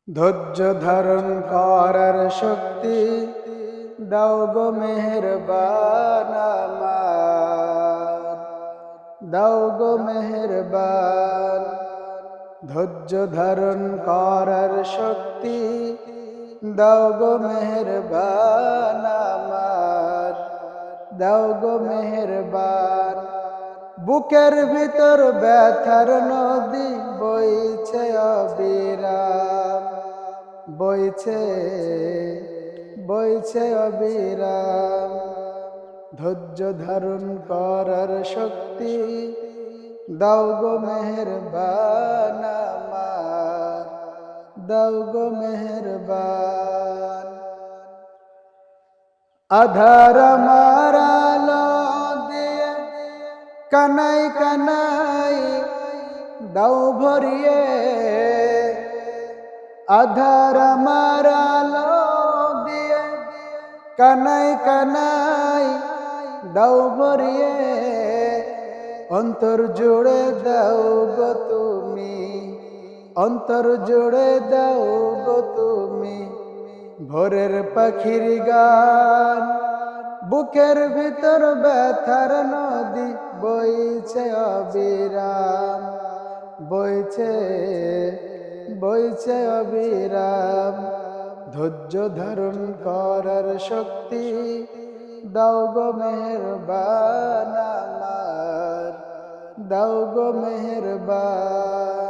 ধৈর্য ধারণ করার শক্তি দাও গো মেহেরবান আমার, দাও গো মেহেরবান। ধৈর্য ধারণ করার শক্তি দাও গো মেহেরবান আমার, দাও গো মেহেরবান। বুকের ভিতর ব্যথার নদী বইছে অবিরাম, বইছে বইছে অবিরাম। ধৈর্য ধারণ করার শক্তি দাও গো মেহেরবান আমার, দাও গো মেহেরবান। আধার আমার আলো দিয়ে কানাই কানাই দাও ভরিয়ে, আধার আমার আলো দিয়ে কানাই কানাই দাও ভরিয়ে। অন্তর জুড়ে দাও গো তুমি, অন্তর জুড়ে দাও গো তুমি ভোরের পাখির গান। বুকের ভিতর ব্যথার নদী বইছে অবিরাম, বইছে বইছে অবিরাম। ধৈর্য ধারণ করার শক্তি দাও গো মেহেরবান আমার, দাও গো মেহেরবান।